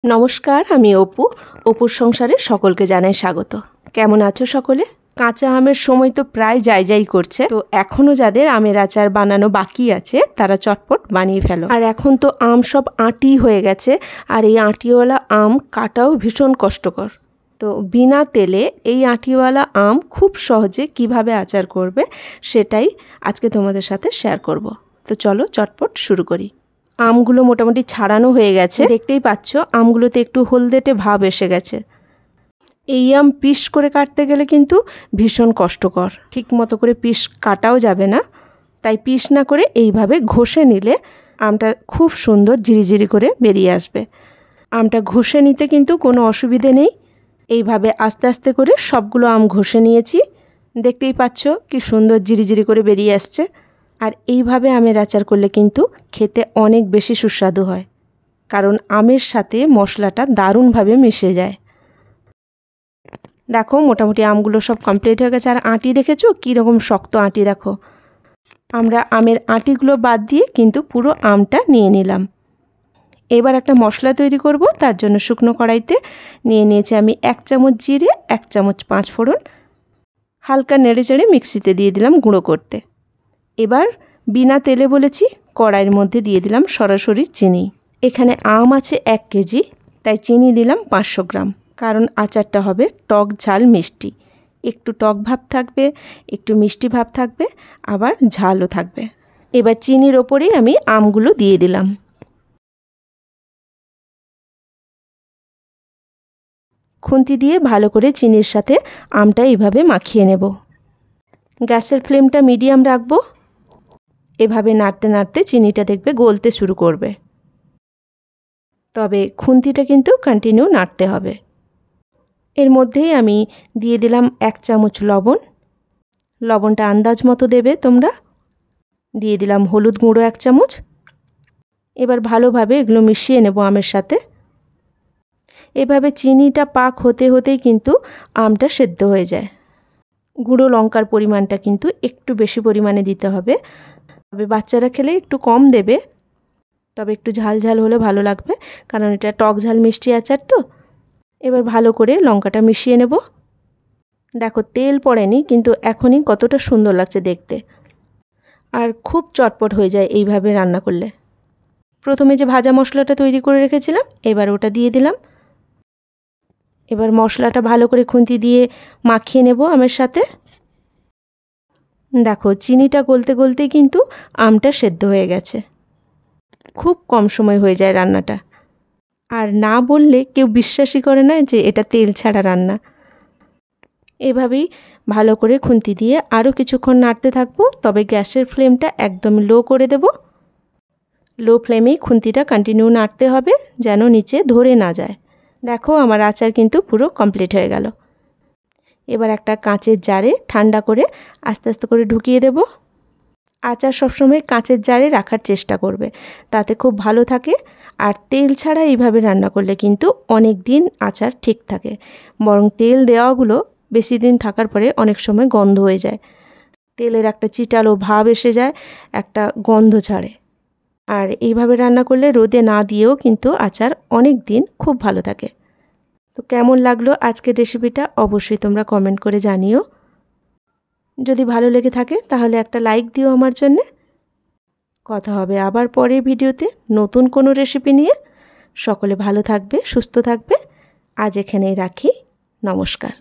নমস্কার, আমি অপু। অপুর সংসারে সকলকে জানাই স্বাগত। কেমন আছো সকলে? কাঁচা আমের সময় তো প্রায় যাই করছে, তো এখনও যাদের আমের আচার বানানো বাকি আছে তারা চটপট বানিয়ে ফেলো। আর এখন তো আম সব আঁটি হয়ে গেছে, আর এই আঁটিওয়ালা আম কাটাও ভীষণ কষ্টকর। তো বিনা তেলে এই আঁটিওয়ালা আম খুব সহজে কিভাবে আচার করবে সেটাই আজকে তোমাদের সাথে শেয়ার করব। তো চলো চটপট শুরু করি। আমগুলো মোটামুটি ছাড়ানো হয়ে গেছে, দেখতেই পাচ্ছ আমগুলোতে একটু হলদেটে ভাব এসে গেছে। এই আম পিস করে কাটতে গেলে কিন্তু ভীষণ কষ্টকর, ঠিক মতো করে পিস কাটাও যাবে না। তাই পিস না করে এইভাবে ঘষে নিলে আমটা খুব সুন্দর ঝিরিঝিরি করে বেরিয়ে আসবে। আমটা ঘষে নিতে কিন্তু কোনো অসুবিধে নেই। এইভাবে আস্তে আস্তে করে সবগুলো আম ঘষে নিয়েছি, দেখতেই পাচ্ছ কি সুন্দর ঝিরিঝিরি করে বেরিয়ে আসছে। আর এইভাবে আমের আচার করলে কিন্তু খেতে অনেক বেশি সুস্বাদু হয়, কারণ আমের সাথে মশলাটা দারুণভাবে মিশে যায়। দেখো মোটামুটি আমগুলো সব কমপ্লিট হয়ে গেছে। আর আঁটি দেখেছো কীরকম শক্ত আঁটি, দেখো। আমরা আমের আঁটিগুলো বাদ দিয়ে কিন্তু পুরো আমটা নিয়ে নিলাম। এবার একটা মশলা তৈরি করব। তার জন্য শুকনো কড়াইতে নিয়ে নিয়েছি আমি 1 চামচ জিরে, 1 চামচ 5 ফোড়ন। হালকা নেড়ে চেড়ে মিক্সিতে দিয়ে দিলাম গুঁড়ো করতে। এবার বিনা তেলে বলেছি, কড়াইয়ের মধ্যে দিয়ে দিলাম সরাসরি চিনি। এখানে আম আছে 1 কেজি, তাই চিনি দিলাম 500 গ্রাম। কারণ আচারটা হবে টক ঝাল মিষ্টি, একটু টক ভাব থাকবে, একটু মিষ্টি ভাব থাকবে, আবার ঝালও থাকবে। এবার চিনির ওপরেই আমি আমগুলো দিয়ে দিলাম। খুন্তি দিয়ে ভালো করে চিনির সাথে আমটা এইভাবে মাখিয়ে নেব। গ্যাসের ফ্লেমটা মিডিয়াম রাখবো। এভাবে নাড়তে নাড়তে চিনিটা দেখবে গলতে শুরু করবে, তবে খুন্তিটা কিন্তু কন্টিনিউ নাড়তে হবে। এর মধ্যেই আমি দিয়ে দিলাম 1 চামচ লবণ। লবণটা আন্দাজ মতো দেবে তোমরা। দিয়ে দিলাম হলুদ গুঁড়ো 1 চামচ। এবার ভালোভাবে এগুলো মিশিয়ে নেব আমের সাথে। এভাবে চিনিটা পাক হতে হতেই কিন্তু আমটা সেদ্ধ হয়ে যায়। গুঁড়ো লঙ্কার পরিমাণটা কিন্তু একটু বেশি পরিমাণে দিতে হবে, তবে বাচ্চারা খেলে একটু কম দেবে, তবে একটু ঝাল ঝাল হলে ভালো লাগবে, কারণ এটা টক ঝাল মিষ্টি আচার তো। এবার ভালো করে লঙ্কাটা মিশিয়ে নেব। দেখো তেল পড়েনি, কিন্তু এখনই কতটা সুন্দর লাগছে দেখতে। আর খুব চটপট হয়ে যায় এইভাবে রান্না করলে। প্রথমে যে ভাজা মশলাটা তৈরি করে রেখেছিলাম, এবার ওটা দিয়ে দিলাম। এবার মশলাটা ভালো করে খুন্তি দিয়ে মাখিয়ে নেব আমের সাথে। দেখো চিনিটা গলতে গলতেই কিন্তু আমটা সেদ্ধ হয়ে গেছে। খুব কম সময় হয়ে যায় রান্নাটা। আর না বললে কেউ বিশ্বাসই করে না যে এটা তেল ছাড়া রান্না। এভাবেই ভালো করে খুন্তি দিয়ে আরও কিছুক্ষণ নাড়তে থাকবো, তবে গ্যাসের ফ্লেমটা একদম লো করে দেব। লো ফ্লেমেই খুন্তিটা কন্টিনিউ নাড়তে হবে, যেন নিচে ধরে না যায়। দেখো আমার আচার কিন্তু পুরো কমপ্লিট হয়ে গেল। এবার একটা কাঁচের জারে ঠান্ডা করে আস্তে আস্তে করে ঢুকিয়ে দেব। আচার সবসময় কাঁচের জারে রাখার চেষ্টা করবে, তাতে খুব ভালো থাকে। আর তেল ছাড়া এইভাবে রান্না করলে কিন্তু অনেক দিন আচার ঠিক থাকে, বরং তেল দেওয়াগুলো বেশি দিন থাকার পরে অনেক সময় গন্ধ হয়ে যায়। তেলের একটা চিটালো ভাব এসে যায়, একটা গন্ধ ছাড়ে। আর এইভাবে রান্না করলে রোদে না দিয়েও কিন্তু আচার অনেক দিন খুব ভালো থাকে। তো কেমন লাগলো আজকের রেসিপিটা অবশ্যই তোমরা কমেন্ট করে জানিও। যদি ভালো লেগে থাকে তাহলে একটা লাইক দিও আমার জন্যে। কথা হবে আবার পরের ভিডিওতে নতুন কোনো রেসিপি নিয়ে। সকলে ভালো থাকবে, সুস্থ থাকবে। আজ এখানেই রাখি। নমস্কার।